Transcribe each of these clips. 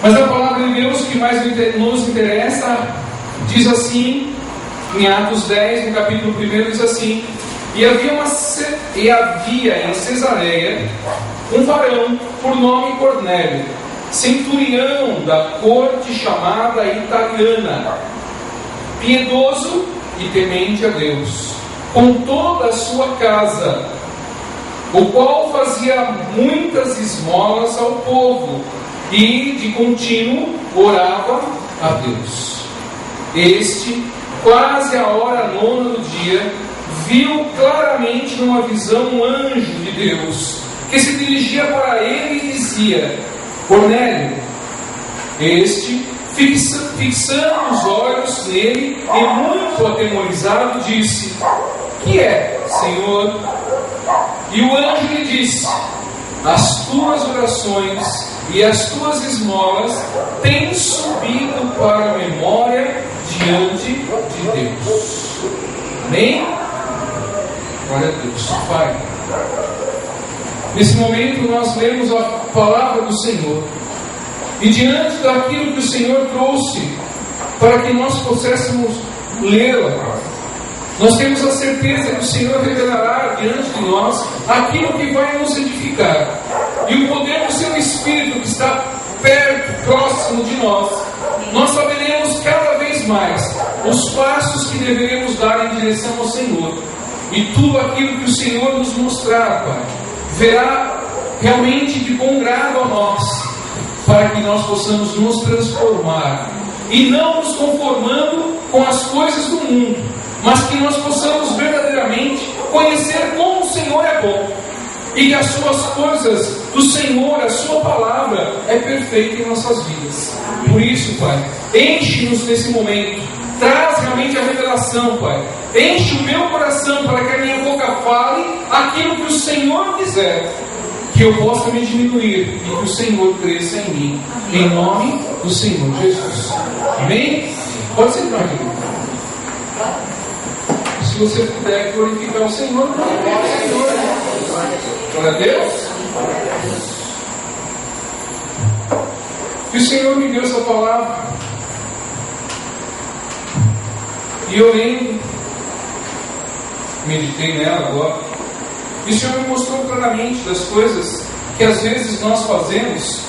Mas a palavra de Deus que mais nos interessa diz assim, em Atos 10, no capítulo 1, diz assim: E havia em Cesareia um varão por nome Cornélio, centurião da corte chamada italiana, piedoso e temente a Deus, com toda a sua casa, o qual fazia muitas esmolas ao povo e de contínuo orava a Deus. Este, quase à hora 9 do dia, viu claramente numa visão um anjo de Deus, que se dirigia para ele e dizia: Cornélio. Este, fixando os olhos nele e muito atemorizado, disse: Que é, Senhor? E o anjo lhe disse: As tuas orações e as tuas esmolas têm subido para a memória diante de Deus. Amém? Glória a Deus. Pai, nesse momento nós lemos a palavra do Senhor, e diante daquilo que o Senhor trouxe para que nós pudéssemos lê-la, nós temos a certeza que o Senhor revelará diante de nós aquilo que vai nos edificar, e o poder do seu Espírito que está perto, próximo de nós, nós saberemos cada vez mais os passos que deveremos dar em direção ao Senhor, e tudo aquilo que o Senhor nos mostrar, Pai, verá realmente de bom grado a nós, para que nós possamos nos transformar, e não nos conformando com as coisas do mundo, mas que nós possamos verdadeiramente conhecer como o Senhor é bom, e que as suas coisas do Senhor, a sua palavra é perfeita em nossas vidas. Por isso, Pai, enche-nos nesse momento, traz realmente a revelação, Pai, enche o meu coração para que a minha boca fale aquilo que o Senhor quiser, que eu possa me diminuir e que o Senhor cresça em mim, em nome do Senhor Jesus. Amém? Pode sentar, querido. Se você puder glorificar o Senhor, glorificar o Senhor. Glória a Deus. E o Senhor me deu essa palavra, e eu lendo, meditei nela agora, e o Senhor me mostrou claramente das coisas que às vezes nós fazemos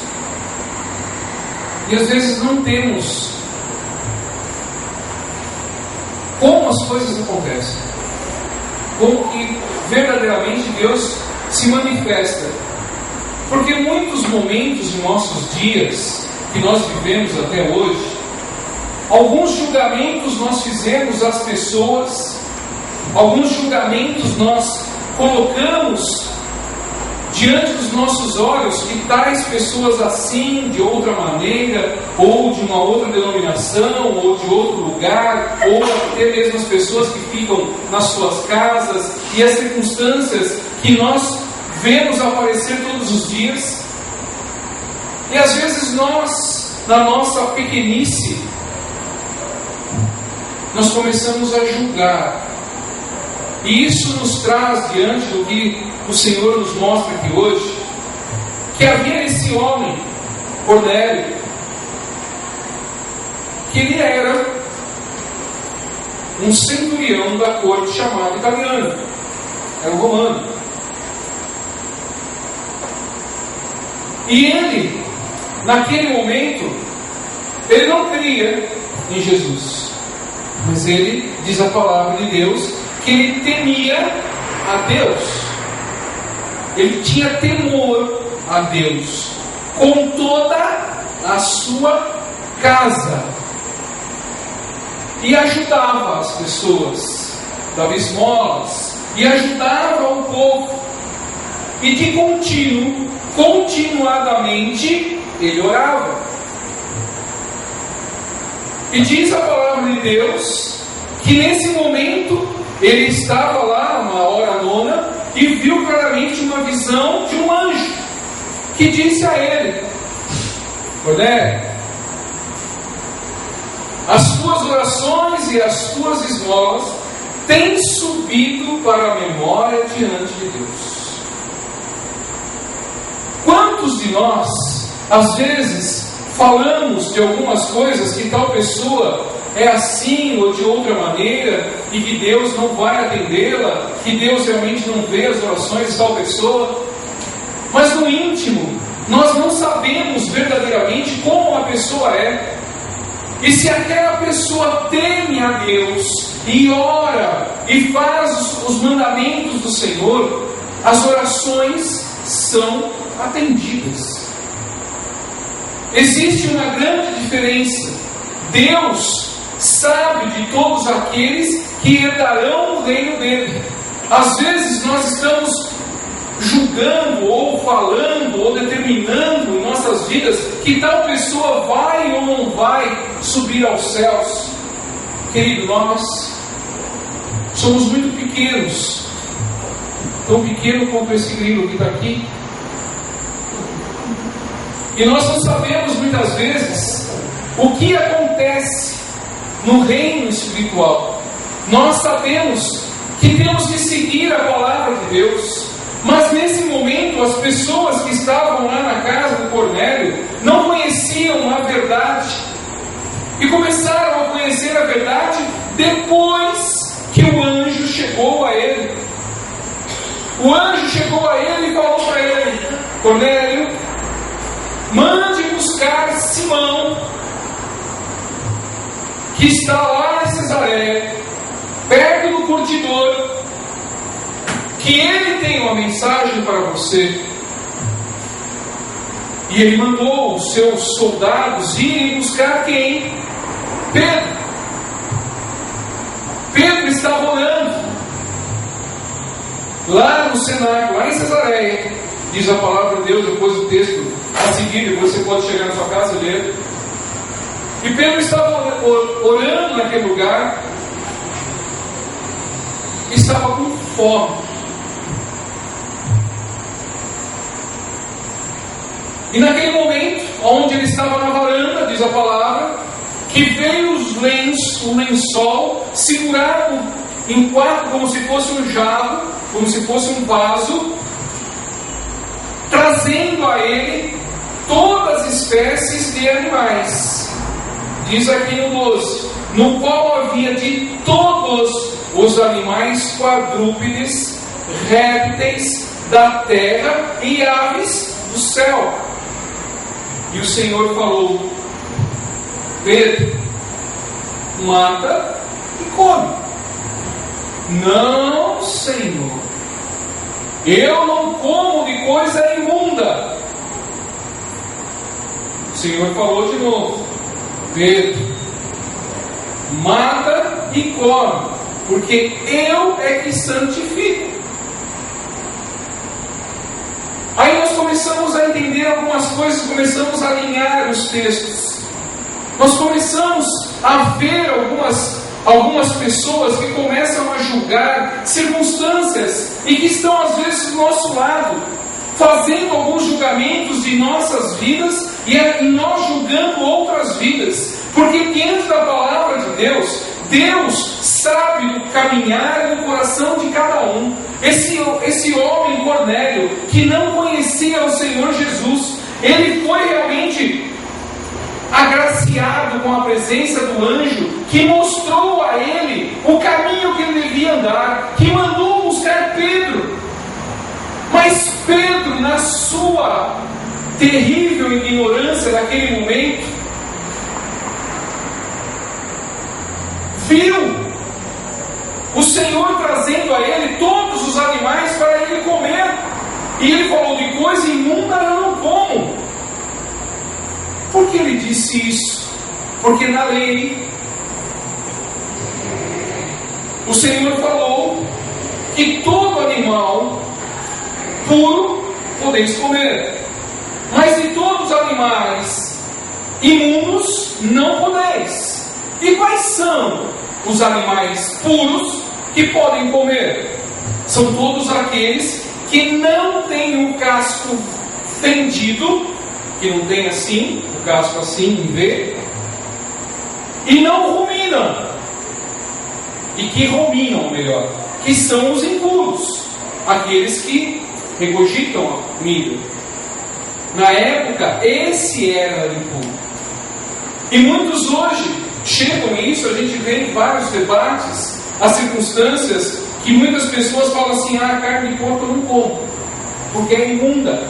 e às vezes não temos como as coisas acontecem, como que verdadeiramente Deus se manifesta. Porque muitos momentos em nossos dias que nós vivemos até hoje, alguns julgamentos nós fizemos às pessoas, alguns julgamentos nós colocamos diante dos nossos olhos que tais pessoas assim, de outra maneira, ou de uma outra denominação, ou de outro lugar, ou até mesmo as pessoas que ficam nas suas casas, e as circunstâncias que nós vemos aparecer todos os dias. E às vezes nós, na nossa pequenice, nós começamos a julgar, e isso nos traz diante do que o Senhor nos mostra aqui hoje, que havia esse homem, Cornélio, que ele era um centurião da corte chamada italiana, era um romano, e ele, naquele momento, ele não cria em Jesus, mas ele, diz a palavra de Deus, que ele temia a Deus, ele tinha temor a Deus, com toda a sua casa, e ajudava as pessoas, dava esmolas, e ajudava o povo, e de continuadamente, ele orava. E diz a palavra de Deus, que nesse momento, ele estava lá, uma hora nona, e viu claramente uma visão de um anjo, que disse a ele: Cornélio, as tuas orações e as tuas esmolas têm subido para a memória diante de Deus. Quantos de nós, às vezes, falamos de algumas coisas que tal pessoa é assim ou de outra maneira e que Deus não vai atendê-la, que Deus realmente não vê as orações de tal pessoa, mas no íntimo nós não sabemos verdadeiramente como a pessoa é. E se aquela pessoa teme a Deus e ora e faz os mandamentos do Senhor, as orações são atendidas. Existe uma grande diferença. Deus sabe de todos aqueles que herdarão o reino dele. Às vezes nós estamos julgando, ou falando, ou determinando em nossas vidas que tal pessoa vai ou não vai subir aos céus. Querido, nós somos muito pequenos, tão pequeno quanto esse grilo que está aqui, e nós não sabemos muitas vezes o que acontece no reino espiritual. Nós sabemos que temos que seguir a palavra de Deus, mas nesse momento as pessoas que estavam lá na casa do Cornélio não conheciam a verdade, e começaram a conhecer a verdade depois que o anjo chegou a ele. O anjo chegou a ele e falou para ele: Cornélio, mande buscar Simão, que está lá em Cesareia, perto do curtidor, que ele tem uma mensagem para você. E ele mandou os seus soldados irem buscar quem? Pedro. Pedro estava orando lá no cenáculo, lá em Cesareia. Diz a palavra de Deus, depois do texto a seguir, depois você pode chegar na sua casa e ler. E Pedro estava orando naquele lugar, estava com fome. E naquele momento, onde ele estava na varanda, diz a palavra, que veio o lençol, segurado em quatro, como se fosse um jarro, como se fosse um vaso, trazendo a ele todas as espécies de animais. Diz aqui no 12, no qual havia de todos os animais quadrúpedes, répteis da terra e aves do céu. E o Senhor falou: Pedro, mata e come. Não, Senhor, eu não como de coisa imunda. O Senhor falou de novo: Pedro, mata e come, porque eu é que santifico. Aí nós começamos a entender algumas coisas, começamos a alinhar os textos. Nós começamos a ver algumas pessoas que começam a julgar circunstâncias e que estão às vezes do nosso lado, fazendo alguns julgamentos de nossas vidas e nós julgando outras vidas, porque diante da palavra de Deus, Deus sabe o caminhar no coração de cada um. Esse homem Cornélio, que não conhecia o Senhor Jesus, ele foi realmente agraciado com a presença do anjo, que mostrou a ele o caminho que ele devia andar, que mandou buscar Pedro. Mas Pedro, na sua terrível ignorância naquele momento, viu o Senhor trazendo a ele todos os animais para ele comer, e ele falou: de coisa imunda eu não como. Por que ele disse isso? Porque na lei o Senhor falou que todo animal puro podeis comer, mas de todos os animais imundos não podeis. E quais são os animais puros que podem comer? São todos aqueles que não têm o casco fendido, que não tem assim, o casco assim em V, e não ruminam, e que ruminam melhor, que são os impuros, aqueles que regurgitam milho. Na época, esse era impuro. E muitos hoje chegam a isso, a gente vê em vários debates, as circunstâncias, que muitas pessoas falam assim: carne de porco eu não como, porque é imunda.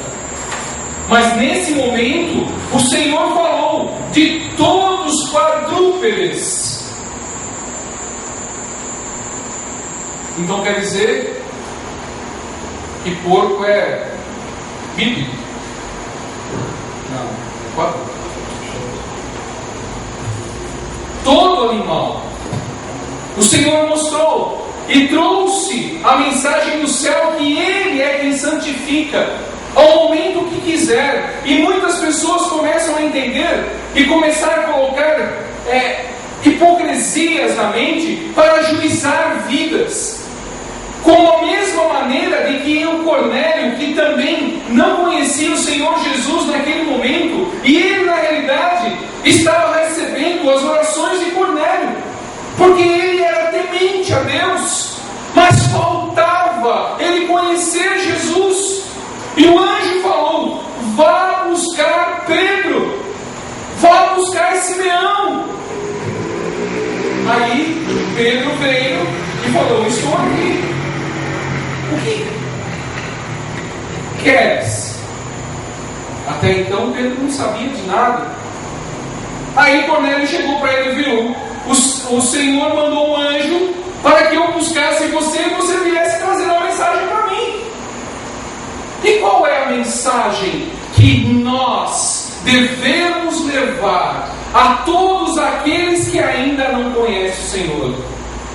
Mas nesse momento, o Senhor falou de todos os quadrúpedes. Então quer dizer que porco é bíblico? Não, é quadrúpede. Todo animal. O Senhor mostrou e trouxe a mensagem do céu que Ele é quem santifica ao momento que quiser. E muitas pessoas começam a entender e começar a colocar hipocrisias na mente para juizar vidas. Com a mesma maneira de que o Cornélio, que também não conhecia o Senhor Jesus naquele momento, e ele na realidade estava recebendo as orações de Cornélio, porque ele era temente a Deus, mas faltava ele conhecer Jesus. E o anjo falou: vá buscar Pedro, vá buscar Simeão. Aí Pedro veio e falou: estou aqui. O que queres? Até então Pedro não sabia de nada. Aí Cornélio chegou para ele e viu: o Senhor mandou um anjo para que eu buscasse você e você viesse trazer uma mensagem para mim. E qual é a mensagem que nós devemos levar a todos aqueles que ainda não conhecem o Senhor?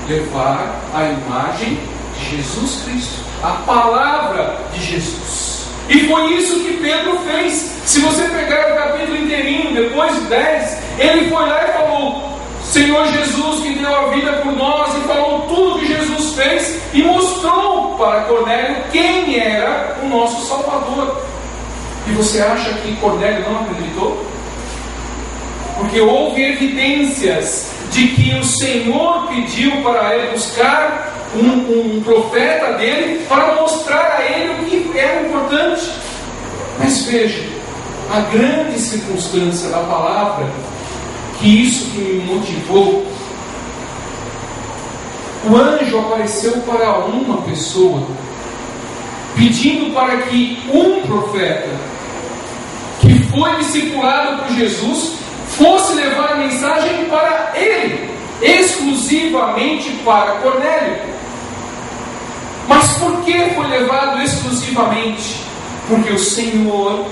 Levar a imagem de Jesus Cristo, a palavra de Jesus. E foi isso que Pedro fez. Se você pegar o capítulo inteirinho, depois de 10, ele foi lá e falou: Senhor Jesus que deu a vida por nós, e falou tudo que Jesus fez e mostrou para Cornélio quem era o nosso Salvador. E você acha que Cornélio não acreditou? Porque houve evidências de que o Senhor pediu para ele buscar um profeta dele para mostrar a ele o que era importante. Mas veja, a grande circunstância da palavra, que isso que me motivou. O anjo apareceu para uma pessoa, pedindo para que um profeta, que foi discipulado por Jesus, fosse levar a mensagem para ele, exclusivamente para Cornélio. Mas por que foi levado exclusivamente? Porque o Senhor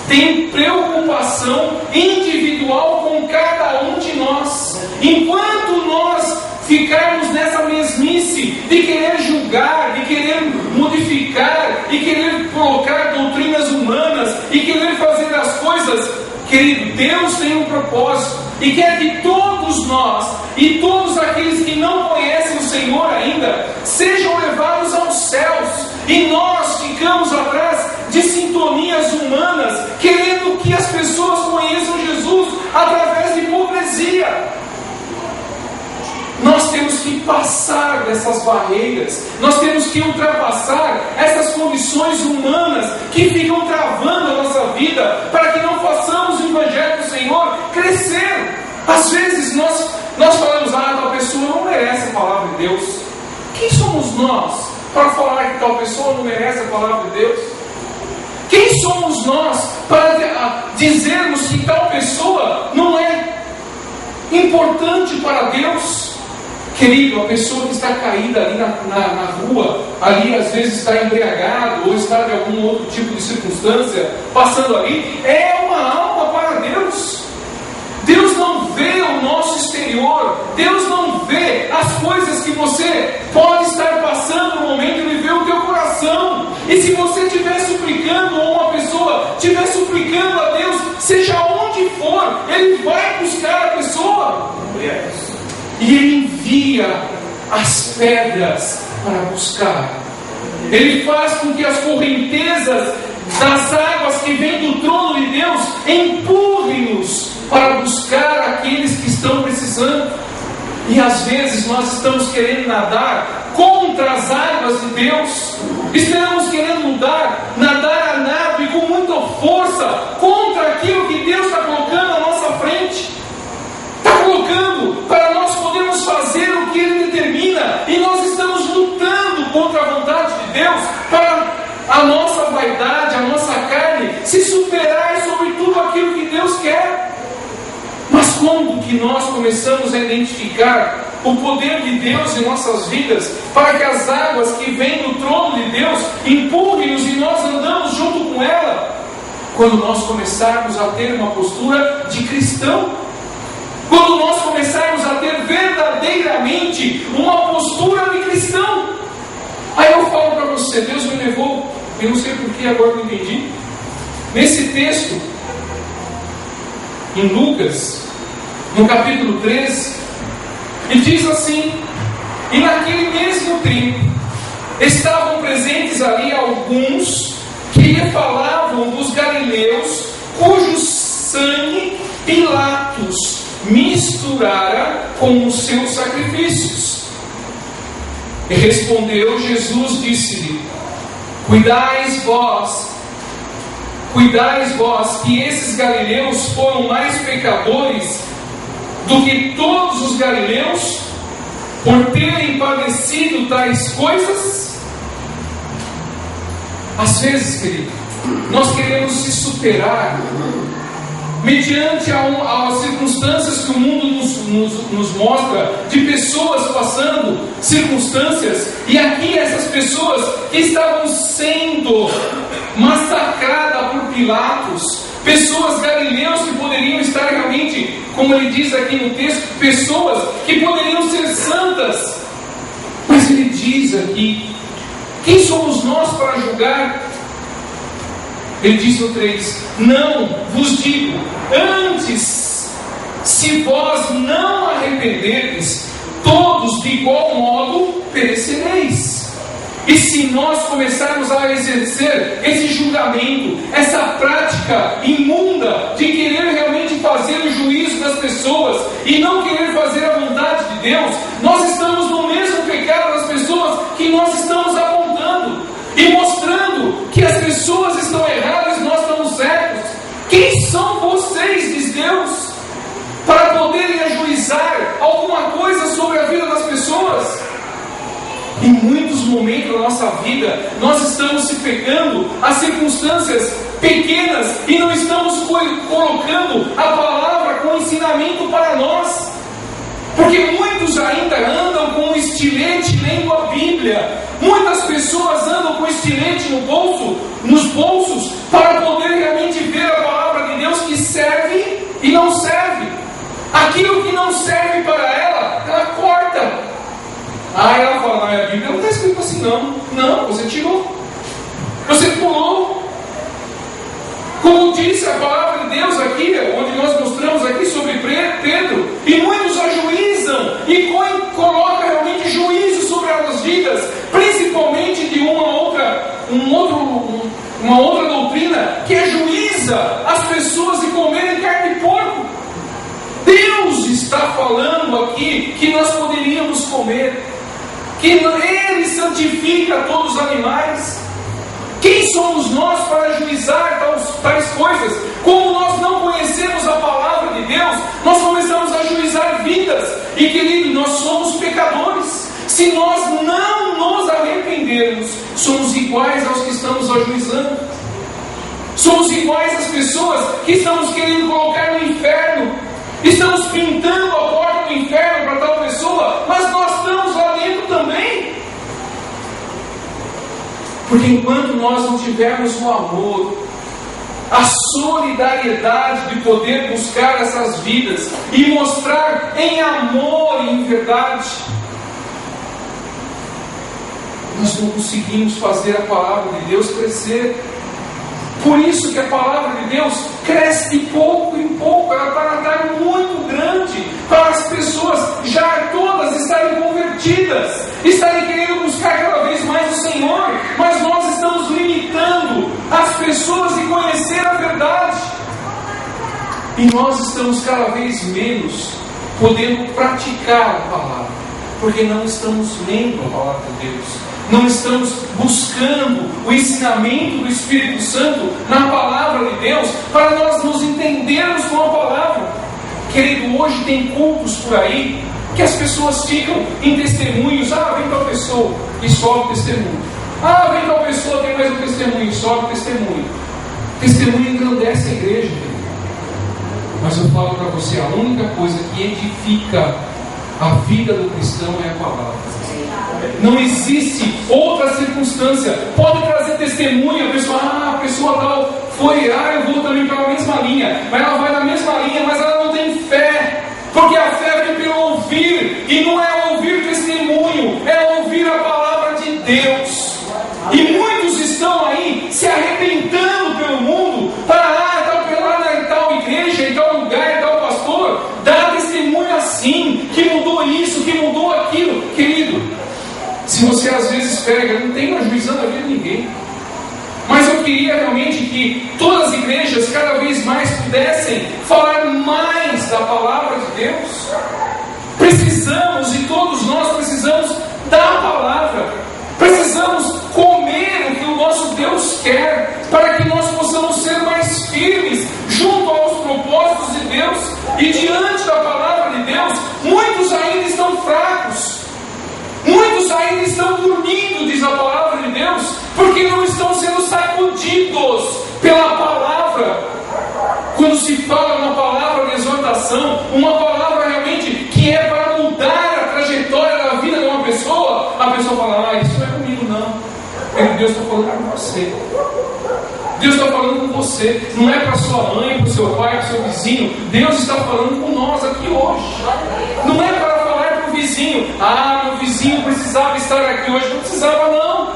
tem preocupação individual com cada um de nós. Enquanto nós ficarmos nessa mesmice de querer julgar, de querer modificar, de querer colocar doutrinas humanas e querer fazer as coisas, querido, Deus tem um propósito e quer que todos nós e todos aqueles que não conhecem o Senhor ainda sejam levados aos céus, e nós ficamos atrás de sintonias humanas, querendo que as pessoas conheçam Jesus através de hipocrisia. Nós temos que passar dessas barreiras, nós temos que ultrapassar essas condições humanas que ficam travando a nossa vida, para que não façamos o Evangelho do Senhor crescer. Às vezes nós falamos: tal pessoa não merece a palavra de Deus. Quem somos nós para falar que tal pessoa não merece a palavra de Deus? Quem somos nós para dizermos que tal pessoa não é importante para Deus? Querido, a pessoa que está caída ali na rua, ali às vezes está embriagado ou está de algum outro tipo de circunstância passando ali, é uma alma para Deus. Deus não vê o nosso exterior, Deus não vê as coisas que você pode estar passando no momento, Ele vê o teu coração. E se você estiver suplicando, ou uma pessoa estiver suplicando a Deus, seja onde for, Ele vai buscar a pessoa. E Ele envia as pedras para buscar. Ele faz com que as correntezas das águas que vêm do trono de Deus empurrem-nos para buscar aqueles que estão precisando. E às vezes nós estamos querendo nadar contra as águas de Deus. Estamos querendo nadar a nado e com muita força contra aquilo que Deus está colocando à nossa frente. Deus para a nossa vaidade, a nossa carne se superar sobre tudo aquilo que Deus quer. Mas quando que nós começamos a identificar o poder de Deus em nossas vidas, para que as águas que vêm do trono de Deus empurrem-nos e nós andamos junto com ela? Quando nós começarmos a ter uma postura de cristão, quando nós começarmos a ter verdadeiramente uma postura de cristão. Aí eu falo para você, Deus me levou, eu não sei porquê, agora não entendi, nesse texto em Lucas, no capítulo 13, e diz assim: e naquele mesmo tempo estavam presentes ali alguns que falavam dos galileus, cujo sangue Pilatos misturara com os seus sacrifícios. E respondeu Jesus, disse-lhe: cuidais vós que esses galileus foram mais pecadores do que todos os galileus, por terem padecido tais coisas? Às vezes, querido, nós queremos se superar mediante as circunstâncias que o mundo nos mostra, de pessoas passando circunstâncias, e aqui essas pessoas que estavam sendo massacradas por Pilatos, pessoas galileus que poderiam estar realmente, como ele diz aqui no texto, pessoas que poderiam ser santas, mas ele diz aqui: quem somos nós para julgar? Ele diz no 3: não vos digo, antes, se vós não arrependerdes, todos de igual modo perecereis. E se nós começarmos a exercer esse julgamento, essa prática imunda de querer realmente fazer o juízo das pessoas e não querer fazer a vontade de Deus, nós estamos no mesmo pecado das pessoas que nós estamos apontando e mostrando que as pessoas estão erradas e nós estamos certos. Quem são vocês, diz Deus, para poderem ajuizar alguma coisa sobre a vida das pessoas? Em muitos momentos da nossa vida, nós estamos se pegando a circunstâncias pequenas e não estamos colocando a palavra com ensinamento para nós. Porque muitos ainda andam com um estilete lendo a Bíblia. Muitas pessoas andam com estilete nos bolsos, para poder realmente ver a palavra de Deus que serve e não serve. Aquilo que não serve para ela corta. Aí ela fala: na minha Bíblia não está escrito assim não. Não, você tirou. Você pulou. Como disse a palavra de Deus aqui, onde nós mostramos aqui sobre Pedro, e muitos ajuizam e colocam realmente juízo sobre as vidas, principalmente de uma outra doutrina que ajuiza as pessoas de comerem carne de porco. Deus está falando aqui que nós poderíamos comer, que Ele santifica todos os animais. Quem somos nós para ajuizar tais coisas? Como nós não conhecemos a palavra de Deus, nós começamos a ajuizar vidas. E querido, nós somos pecadores. Se nós não nos arrependermos, somos iguais aos que estamos ajuizando. Somos iguais às pessoas que estamos querendo colocar no inferno. Estamos pintando a porta do inferno para tal pessoa, mas nós estamos lá dentro também. Porque enquanto nós não tivermos o amor, a solidariedade de poder buscar essas vidas e mostrar em amor e em verdade, nós não conseguimos fazer a palavra de Deus crescer. Por isso que a palavra de Deus cresce de pouco em pouco. Ela está na tarde muito grande para as pessoas já todas estarem convertidas, estarem querendo buscar cada vez mais o Senhor, mas nós estamos limitando as pessoas de conhecer a verdade, e nós estamos cada vez menos podendo praticar a palavra, porque não estamos lendo a palavra de Deus, não estamos buscando o ensinamento do Espírito Santo na palavra de Deus, para nós nos entendermos com a palavra. Querido, hoje tem cultos por aí que as pessoas ficam em testemunhos. Vem para a pessoa e sobe o testemunho. Ah, vem tal pessoa, tem mais um testemunho, sobe o testemunho. Testemunho engrandece a igreja. Mas eu falo para você, a única coisa que edifica a vida do cristão é a palavra. Não existe outra circunstância. Pode trazer testemunho, a pessoa tal foi, eu vou também pela mesma linha, mas ela vai na mesma linha, mas ela não tem fé, porque a fé vem pelo ouvir, e não é ouvir testemunho, é ouvir a palavra de Deus. E muitos estão aí se arrebentando pelo mundo para tal igreja, em tal lugar, em tal pastor, dar testemunho assim, que mudou isso, que mudou aquilo. Querido, se você às vezes pega, não tem ajuizando a vida de ninguém, mas eu queria realmente que todas as igrejas cada vez mais pudessem falar mais da palavra de Deus. Precisamos, e todos nós precisamos da palavra, precisamos comer o que o nosso Deus quer, para que nós possamos ser mais firmes junto aos propósitos de Deus. E diante da palavra de Deus, muitos ainda estão fracos, muitos ainda estão dormindo, diz a palavra de Deus, porque não estão sendo sacudidos pela palavra. Quando se fala uma palavra de exortação, uma palavra realmente que é para mudar a trajetória da vida de uma pessoa, a pessoa fala, isso não é comigo não. Deus está falando com você. Deus está falando com você. Não é para sua mãe, para o seu pai, para o seu vizinho. Deus está falando com nós aqui hoje. Não é para falar para o vizinho, meu vizinho precisava estar aqui hoje. Não precisava não.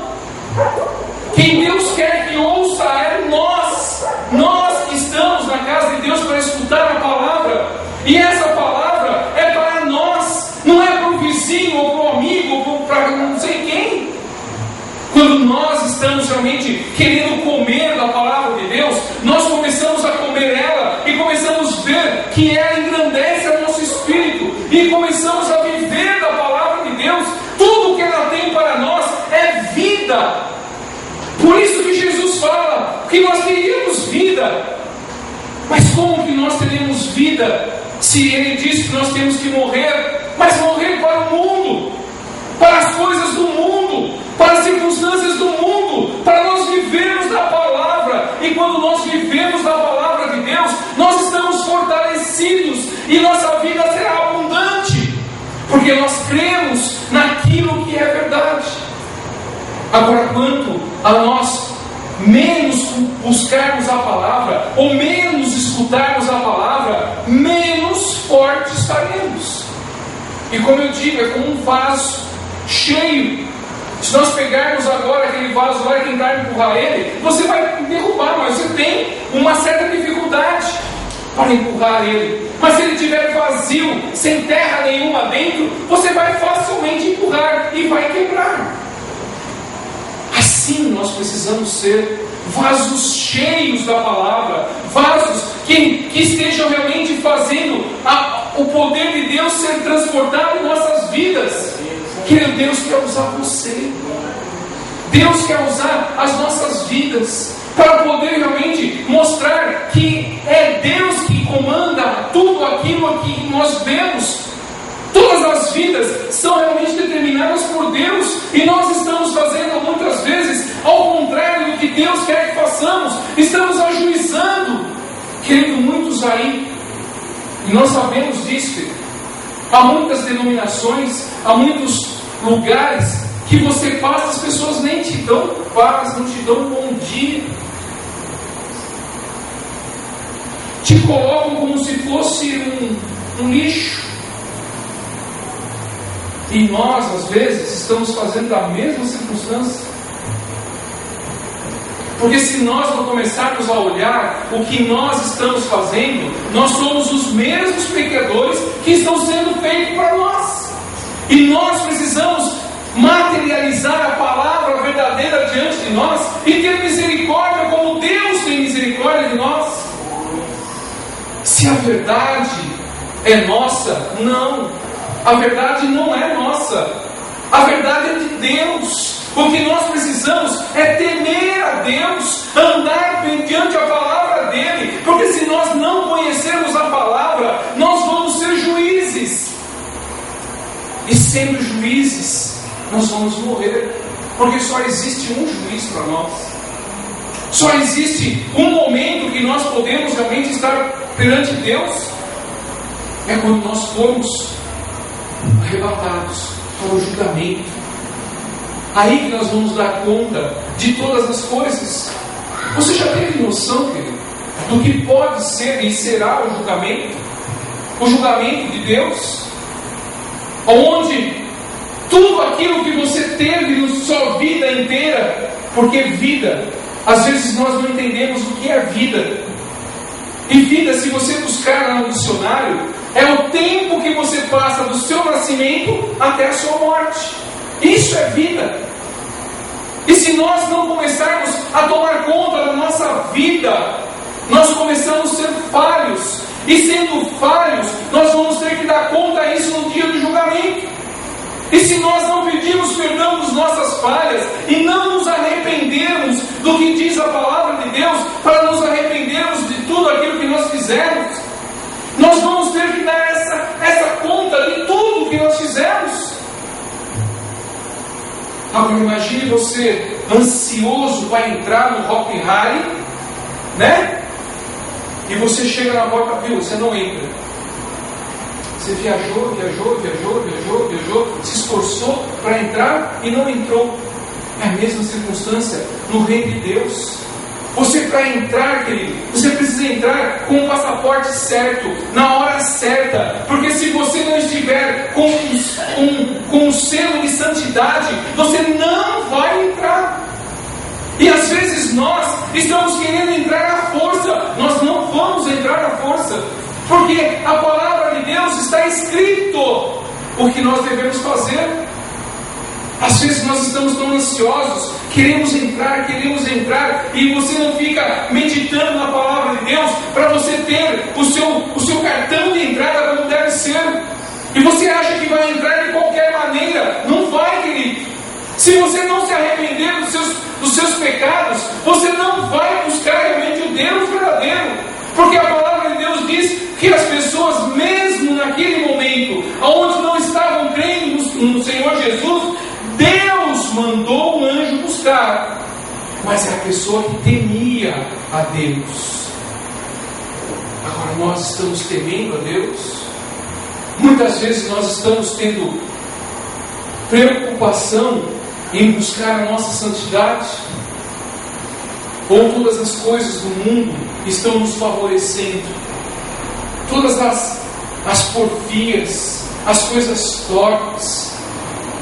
Quem Deus quer que ouça é nós. Nós que estamos na casa de Deus para escutar a palavra. E essa palavra é para nós. Não é para o vizinho, ou para o amigo, ou para não sei quem. Quando nós estamos realmente querendo comer da palavra de Deus, nós começamos a comer ela e começamos a ver que ela engrandece o nosso espírito, e começamos a viver da palavra de Deus. Tudo que ela tem para nós é vida. Por isso que Jesus fala que nós teríamos vida. Mas como que nós teremos vida se Ele diz que nós temos que morrer, mas morrer para o mundo, para as coisas do mundo, para as circunstâncias do mundo, para nós vivermos da palavra? E quando nós vivemos da palavra de Deus, nós estamos fortalecidos e nossa vida será abundante, porque nós cremos naquilo que é verdade. Agora, quanto a nós menos buscarmos a palavra, ou menos escutarmos a palavra, menos fortes estaremos. E como eu digo, é como um vaso cheio. Se nós pegarmos agora aquele vaso lá e tentar empurrar ele, você vai derrubar, mas você tem uma certa dificuldade para empurrar ele. Mas se ele estiver vazio, sem terra nenhuma dentro, você vai facilmente empurrar e vai quebrar. Assim nós precisamos ser vasos cheios da palavra, vasos que estejam realmente fazendo o poder de Deus ser transportado em nossas vidas. Querido, Deus quer usar você. Deus quer usar as nossas vidas para poder realmente mostrar que é Deus que comanda tudo aquilo que nós vemos. Todas as vidas são realmente determinadas por Deus, e nós estamos fazendo muitas vezes ao contrário do que Deus quer que façamos. Estamos ajuizando, querido, muitos aí, e nós sabemos disso. Há muitas denominações, há muitos lugares que você passa, as pessoas nem te dão paz, não te dão bom dia, te colocam como se fosse um lixo. E nós, às vezes, estamos fazendo a mesma circunstância. Porque se nós não começarmos a olhar o que nós estamos fazendo, nós somos os mesmos pecadores que estão sendo feitos para nós. E nós precisamos materializar a palavra verdadeira diante de nós e ter misericórdia como Deus tem misericórdia de nós. Se a verdade é nossa, não. A verdade não é nossa. A verdade é de Deus. O que nós precisamos é temer a Deus, andar mediante a palavra dele, porque se nós não conhecermos a palavra, nós vamos ser juízes, e sendo juízes, nós vamos morrer. porque só existe um juiz para nós. Só existe um momento que nós podemos realmente estar perante Deus. É quando nós formos arrebatados para o julgamento. Aí que nós vamos dar conta de todas as coisas. Você já teve noção, querido, do que pode ser e será o julgamento? O julgamento de Deus, onde tudo aquilo que você teve na sua vida inteira, porque vida, às vezes nós não entendemos o que é vida. E vida, se você buscar no dicionário, é o tempo que você passa do seu nascimento até a sua morte. Isso é vida. E se nós não começarmos a tomar conta da nossa vida, nós começamos a ser falhos. E sendo falhos, nós vamos ter que dar conta disso no dia do julgamento. E se nós não pedirmos perdão das nossas falhas e não nos arrependermos do que diz a palavra de Deus, para nos arrependermos de tudo aquilo que nós fizemos, nós vamos ter que dar essa conta de tudo que nós fizemos. Agora imagine você ansioso para entrar no Rock Rally, né? E você chega na porta, viu, você não entra. Você viajou, se esforçou para entrar e não entrou. É a mesma circunstância no reino de Deus. Você, para entrar, querido, você precisa entrar com o passaporte certo, na hora certa. Porque se você não estiver com um selo de santidade, você não vai entrar. E às vezes nós estamos querendo entrar à força. Nós não vamos entrar à força, porque a palavra de Deus está escrito o que nós devemos fazer. Às vezes nós estamos tão ansiosos, queremos entrar, e você não fica meditando na palavra de Deus para você ter o seu cartão de entrada como deve ser. E você acha que vai entrar de qualquer maneira. Não vai, querido. Se você não se arrepender dos seus pecados, você não vai buscar realmente o Deus verdadeiro. Porque a palavra de Deus diz que as pessoas, mesmo naquele momento, onde não estavam crendo no Senhor Jesus, Deus mandou um anjo buscar. Mas é a pessoa que temia a Deus. Agora nós estamos temendo a Deus. Muitas vezes nós estamos tendo preocupação em buscar a nossa santidade, ou todas as coisas do mundo estão nos favorecendo. Todas as porfias, as coisas torpes,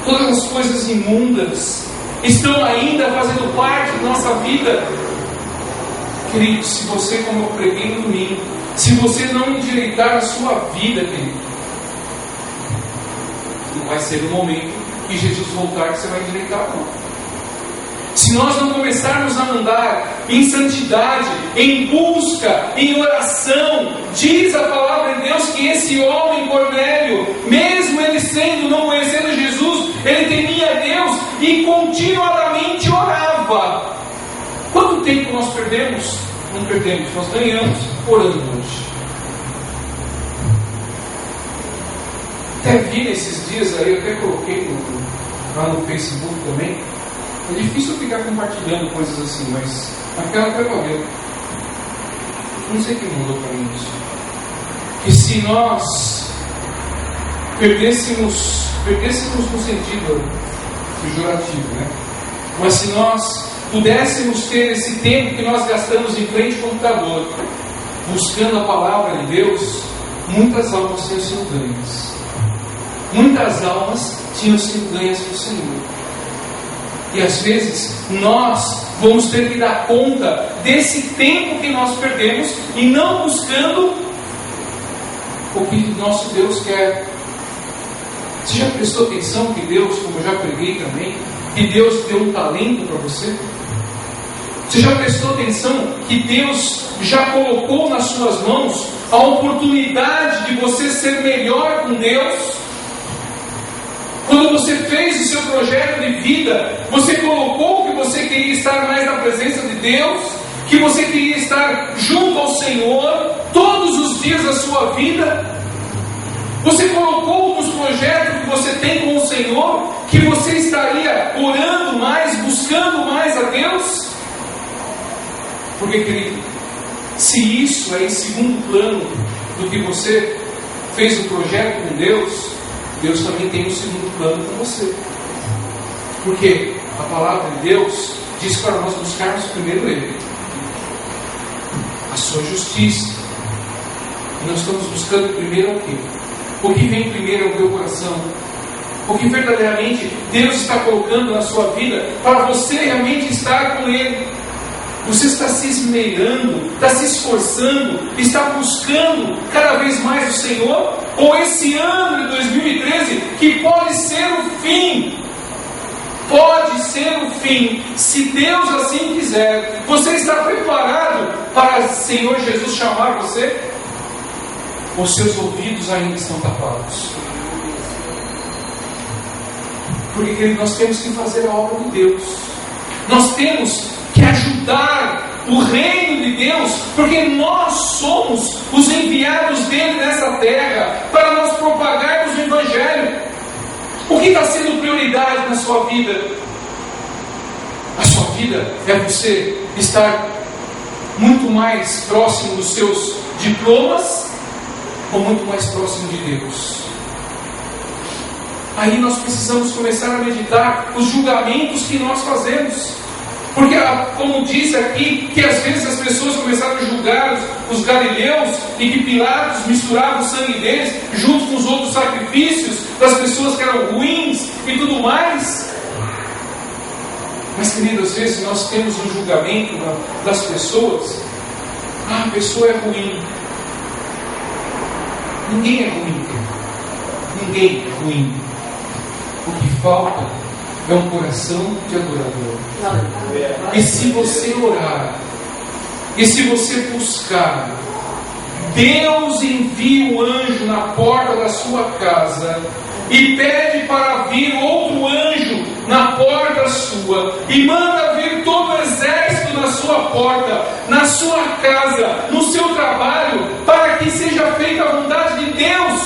todas as coisas imundas estão ainda fazendo parte da nossa vida. Querido, se você, como eu preguei no domingo, se você não endireitar a sua vida, querido, não vai ser no momento que Jesus voltar que você vai endireitar, não. Se nós não começarmos a andar em santidade, em busca, em oração, diz a palavra de Deus que esse homem Cornélio, mesmo ele não conhecendo Jesus, ele temia a Deus e continuadamente orava. Quanto tempo nós perdemos? Não perdemos, nós ganhamos orando hoje. Até vi nesses dias aí, eu até coloquei lá no Facebook também. É difícil eu ficar compartilhando coisas assim, mas aquela foi valeu. Não sei quem mandou para mim isso. Que se nós perdêssemos no sentido pejorativo, né? Mas se nós pudéssemos ter esse tempo que nós gastamos em frente ao computador, buscando a palavra de Deus, muitas almas tinham sido ganhas. Muitas almas tinham sido ganhas pelo Senhor. E às vezes nós vamos ter que dar conta desse tempo que nós perdemos e não buscando o que nosso Deus quer. Você já prestou atenção que Deus, como eu já preguei também, que Deus deu um talento para você? Você já prestou atenção que Deus já colocou nas suas mãos a oportunidade de você ser melhor com Deus? Quando você fez o seu projeto de vida, você colocou que você queria estar mais na presença de Deus, que você queria estar junto ao Senhor todos os dias da sua vida. Você colocou nos projetos que você tem com o Senhor que você estaria orando mais, buscando mais a Deus? Porque, querido, se isso é em segundo plano do que você fez o projeto com Deus, Deus também tem um segundo plano com você. Porque a palavra de Deus diz para nós buscarmos primeiro Ele, a sua justiça. E nós estamos buscando primeiro o quê? O que vem primeiro é o teu coração. O que verdadeiramente Deus está colocando na sua vida para você realmente estar com Ele. Você está se esmerando, está se esforçando, está buscando cada vez mais o Senhor? Ou esse ano de 2013, que pode ser o fim, pode ser o fim, se Deus assim quiser, você está preparado para o Senhor Jesus chamar você? Ou seus ouvidos ainda estão tapados? Porque nós temos que fazer a obra de Deus. Nós temos que ajudar o reino de Deus, porque nós somos os enviados dele nessa terra, para nós propagarmos o Evangelho. O que está sendo prioridade na sua vida? A sua vida é você estar muito mais próximo dos seus diplomas, ou muito mais próximo de Deus? Aí nós precisamos começar a meditar os julgamentos que nós fazemos. Porque, como disse aqui, que às vezes as pessoas começaram a julgar os galileus e que Pilatos misturava o sangue deles junto com os outros sacrifícios das pessoas que eram ruins e tudo mais. Mas, querido, às vezes nós temos um julgamento das pessoas. A pessoa é ruim. Ninguém é ruim. Ninguém é ruim. O que falta é um coração de adorador. E se você orar, e se você buscar, Deus envia o anjo na porta da sua casa e pede para vir outro anjo na porta sua, e manda vir todo o exército na sua porta, na sua casa, no seu trabalho, para que seja feita a vontade de Deus.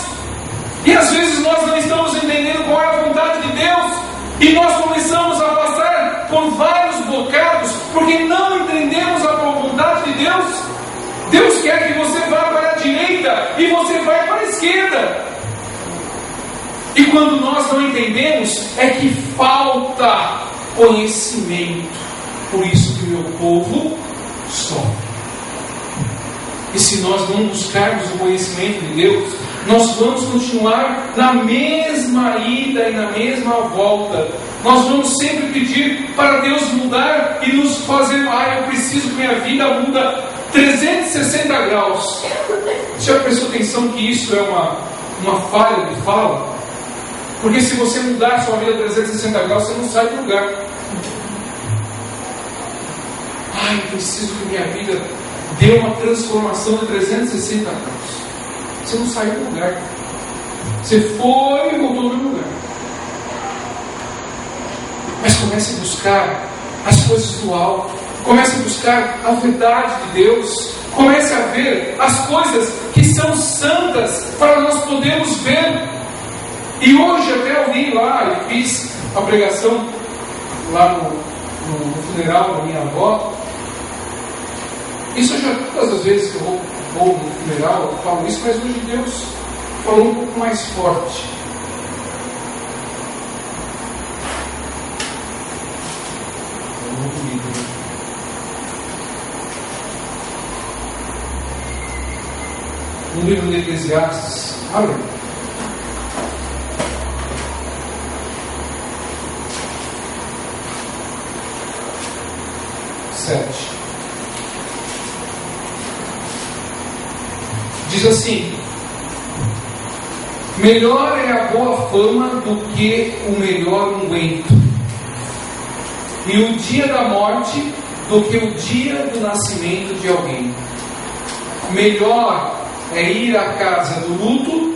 E às vezes nós não estamos entendendo qual é a vontade de Deus, e nós começamos a passar por vários bocados, porque não entendemos a vontade de Deus. Deus quer que você vá para a direita e você vai para a esquerda. E quando nós não entendemos, é que falta conhecimento. Por isso que o meu povo sofre. E se nós não buscarmos o conhecimento de Deus, nós vamos continuar na mesma ida e na mesma volta. Nós vamos sempre pedir para Deus mudar e nos fazer, eu preciso que minha vida muda 360 graus. Já prestou atenção que isso é uma falha de fala? Porque se você mudar a sua vida 360 graus, você não sai do lugar. Eu preciso que minha vida dê uma transformação de 360 graus. Você não saiu do lugar. Você foi e voltou no lugar. Mas comece a buscar as coisas do alto. Comece a buscar a verdade de Deus. Comece a ver as coisas que são santas para nós podermos ver. E hoje até eu vim lá e fiz a pregação lá no funeral da minha avó. Isso já todas as vezes que eu vou no funeral eu falo isso, mas hoje Deus falou um pouco mais forte. No livro de Eclesiastes, abre. Diz assim: melhor é a boa fama do que o melhor unguento, e o dia da morte do que o dia do nascimento de alguém. Melhor é ir à casa do luto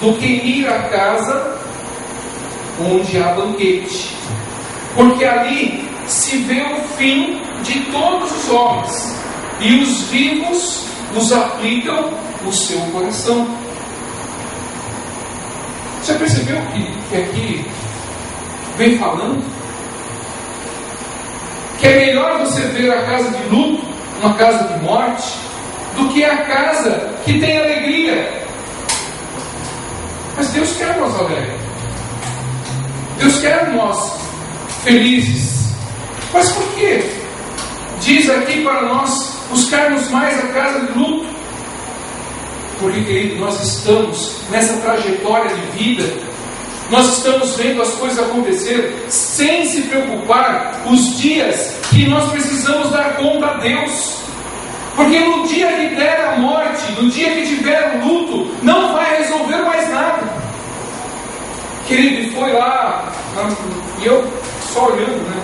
do que ir à casa onde há banquete, porque ali se vê o fim de todos os homens, e os vivos os aplicam o seu coração. Já percebeu o que aqui vem falando? Que é melhor você ver a casa de luto, uma casa de morte, do que a casa que tem alegria. Mas Deus quer nós alegres. Deus quer nós felizes. Mas por quê? Diz aqui para nós buscarmos mais a casa de luto. Porque, querido, nós estamos nessa trajetória de vida, nós estamos vendo as coisas acontecer sem se preocupar os dias que nós precisamos dar conta a Deus. Porque no dia que der a morte, no dia que tiver o luto, não vai resolver mais nada. Querido, e foi lá, e eu só olhando, né?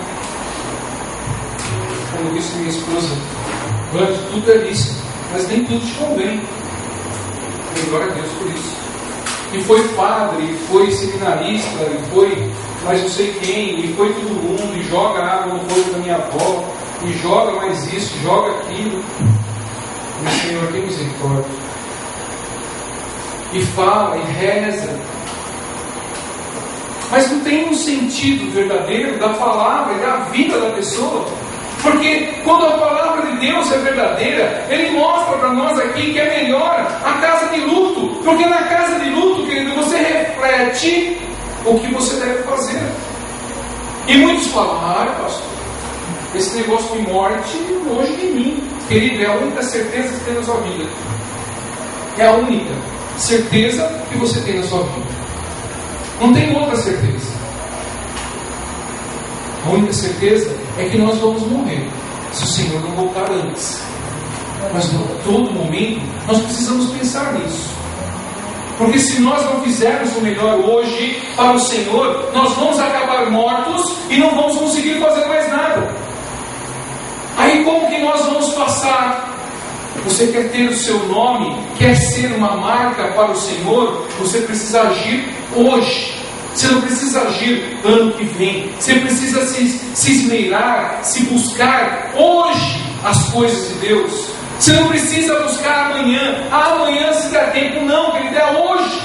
Como disse minha esposa, tudo é lícito, mas nem tudo te convém. E glória a Deus por isso. E foi padre, e foi seminarista, e foi mais não sei quem, e foi todo mundo, e joga água no corpo da minha avó, e joga mais isso, joga aquilo. Meu Senhor, tem misericórdia. E fala, e reza. Mas não tem um sentido verdadeiro da palavra e da vida da pessoa. Porque quando a palavra de Deus é verdadeira, Ele mostra para nós aqui que é melhor a casa de luto. Porque na casa de luto, querido, você reflete o que você deve fazer. E muitos falam, pastor, esse negócio de morte longe de mim. Querido, é a única certeza que tem na sua vida. É a única certeza que você tem na sua vida. Não tem outra certeza. A única certeza é que nós vamos morrer, se o Senhor não voltar antes. Mas em todo momento, nós precisamos pensar nisso. Porque se nós não fizermos o melhor hoje para o Senhor, nós vamos acabar mortos e não vamos conseguir fazer mais nada. Aí como que nós vamos passar? Você quer ter o seu nome, quer ser uma marca para o Senhor, você precisa agir hoje. Você não precisa agir ano que vem. Você precisa se esmerar, se buscar hoje as coisas de Deus. Você não precisa buscar amanhã. Amanhã se der tempo, não, querido, é hoje.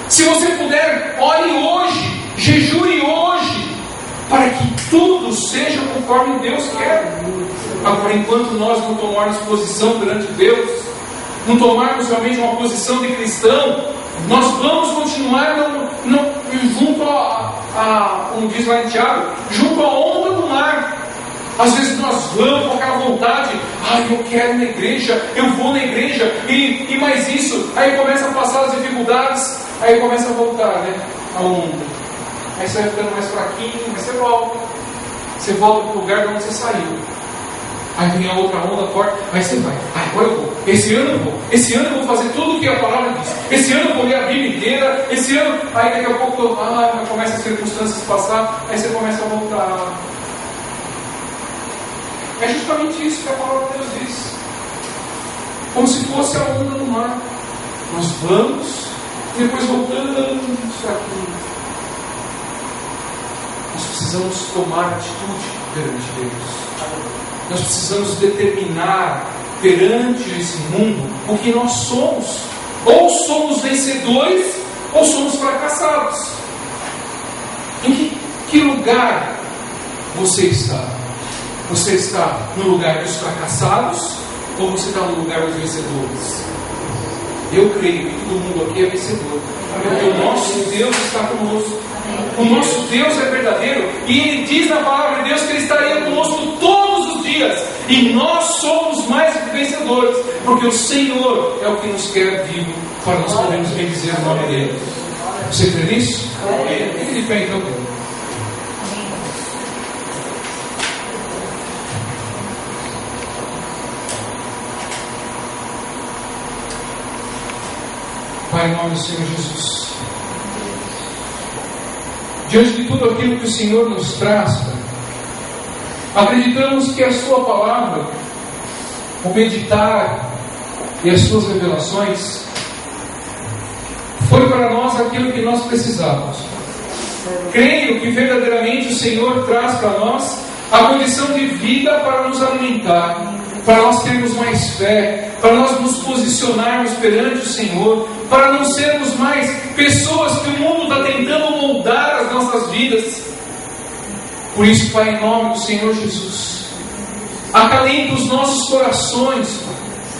Se você puder, ore hoje, jejue hoje, para que tudo seja conforme Deus quer. Agora, enquanto nós não tomarmos posição perante Deus, não tomarmos realmente uma posição de cristão, nós vamos continuar junto como diz lá em Tiago, junto à onda do mar. Às vezes nós vamos com aquela vontade, eu quero ir na igreja, eu vou na igreja, e mais isso, aí começa a passar as dificuldades, aí começa a voltar, né, a onda. Aí você vai ficando mais fraquinho, mas você volta para o lugar de onde você saiu. Aí vem a outra onda forte, aí você vai, agora eu vou, esse ano eu vou fazer tudo o que a palavra diz, esse ano eu vou ler a Bíblia inteira, esse ano, aí daqui a pouco, começa as circunstâncias passar, aí você começa a voltar. É justamente isso que a palavra de Deus diz, como se fosse a onda no mar, nós vamos, e depois voltamos aqui. Nós precisamos tomar atitude perante Deus. Nós precisamos determinar perante esse mundo o que nós somos. Ou somos vencedores, ou somos fracassados. Em que lugar você está? Você está no lugar dos fracassados, ou você está no lugar dos vencedores? Eu creio que todo mundo aqui é vencedor, porque o nosso Deus está conosco. O nosso Deus é verdadeiro, e Ele diz na palavra de Deus que Ele estaria conosco todos os dias, e nós somos mais que vencedores, porque o Senhor é o que nos quer vivo, para nós podermos bendizer o nome dEle. Você crê nisso? Fique de pé então. Pai, em nome do Senhor Jesus, diante de tudo aquilo que o Senhor nos traz, acreditamos que a Sua palavra, o meditar e as Suas revelações, foi para nós aquilo que nós precisávamos. Creio que verdadeiramente o Senhor traz para nós a condição de vida para nos alimentar, para nós termos mais fé, para nós nos posicionarmos perante o Senhor, para não sermos mais pessoas que o mundo está tentando moldar as nossas vidas. Por isso, Pai, em nome do Senhor Jesus, acalenta os nossos corações, Pai.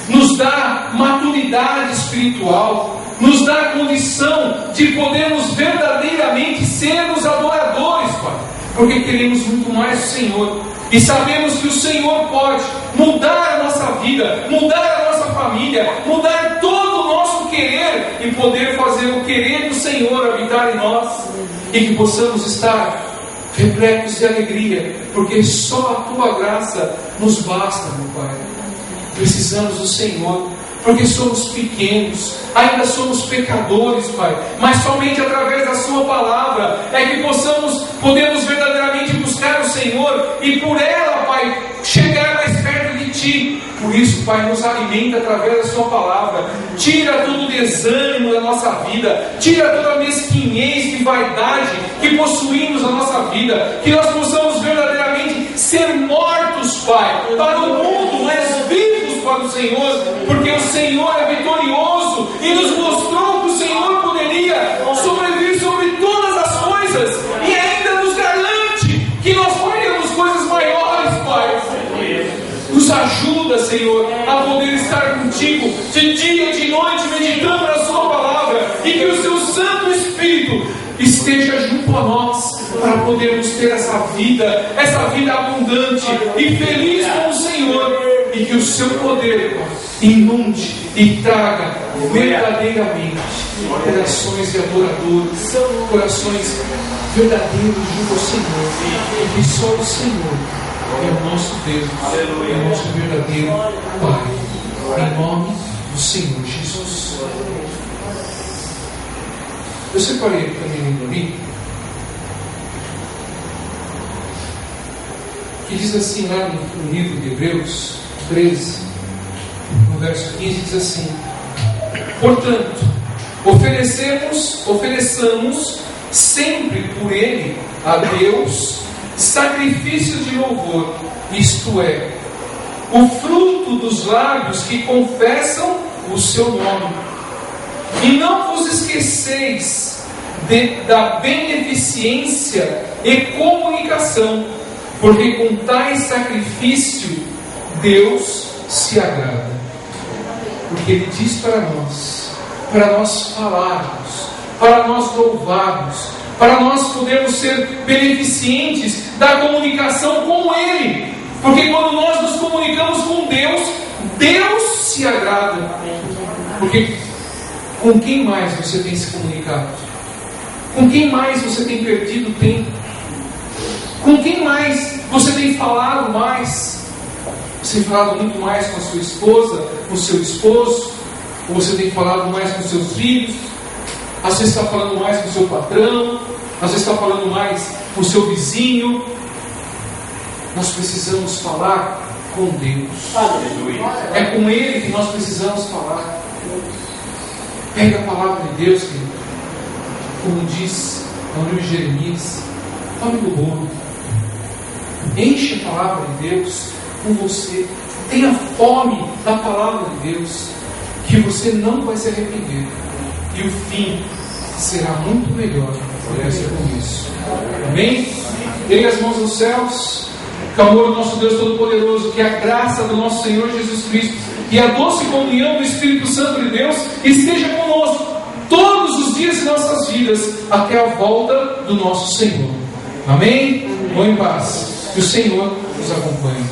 Nos dá maturidade espiritual, nos dá a condição de podermos verdadeiramente sermos adoradores, Pai, porque queremos muito mais o Senhor e sabemos que o Senhor pode mudar a nossa vida, mudar a nossa família, mudar todo o nosso querer e poder fazer o querer do Senhor habitar em nós, e que possamos estar repletos de alegria, porque só a Tua graça nos basta, meu Pai. Precisamos do Senhor, porque somos pequenos, ainda somos pecadores, Pai, mas somente através da Sua palavra é que podemos verdadeiramente buscar o Senhor e por ela, Pai, chegar mais perto de Ti. Por isso, Pai, nos alimenta através da Sua palavra. Tira todo o desânimo da nossa vida, tira toda a mesquinhez e vaidade que possuímos na nossa vida, que nós possamos verdadeiramente ser mortos, Pai, para o mundo, mas vivos para o Senhor, porque o Senhor é vitorioso e nos mostrou que o Senhor poderia sobreviver sobre todas as coisas e ainda nos garante que nós faremos coisas maiores, Pai. Nos ajuda, Senhor, a poder estar contigo de dia e de noite, meditando na Sua palavra, e que o Seu Santo Espírito esteja junto a nós para podermos ter essa vida abundante e feliz com o Senhor, e que o Seu poder inunde e traga verdadeiramente corações de adoradores, corações verdadeiros junto ao Senhor, e que só o Senhor é o nosso Deus, é o nosso verdadeiro Pai, em nome do Senhor Jesus. Eu separei também um livro que diz assim, lá no livro de Hebreus 13, no verso 15, diz assim: portanto, ofereçamos sempre por Ele a Deus sacrifício de louvor, isto é, o fruto dos lábios que confessam o Seu nome. E não vos esqueceis da beneficência e comunicação, porque com tais sacrifício Deus se agrada. Porque Ele diz para nós falarmos, para nós louvarmos, para nós podermos ser beneficientes da comunicação com Ele. Porque quando nós nos comunicamos com Deus, Deus se agrada. Porque com quem mais você tem se comunicado? Com quem mais você tem perdido tempo? Com quem mais você tem falado mais? Você tem falado muito mais com a sua esposa, com o seu esposo? Ou você tem falado mais com os seus filhos? Às vezes está falando mais com o seu patrão, às vezes está falando mais com o seu vizinho. Nós precisamos falar com Deus. É com Ele que nós precisamos falar. Pega a palavra de Deus, querido, como diz no livro de Jeremias, tome do bolo, enche a palavra de Deus com você, tenha fome da palavra de Deus, que você não vai se arrepender, e o fim será muito melhor por esse começo. Amém? Ergue as mãos aos céus, que o amor do nosso Deus Todo-Poderoso, que a graça do nosso Senhor Jesus Cristo e a doce comunhão do Espírito Santo de Deus esteja conosco todos os dias de nossas vidas, até a volta do nosso Senhor. Amém? Vão em paz. Que o Senhor nos acompanhe.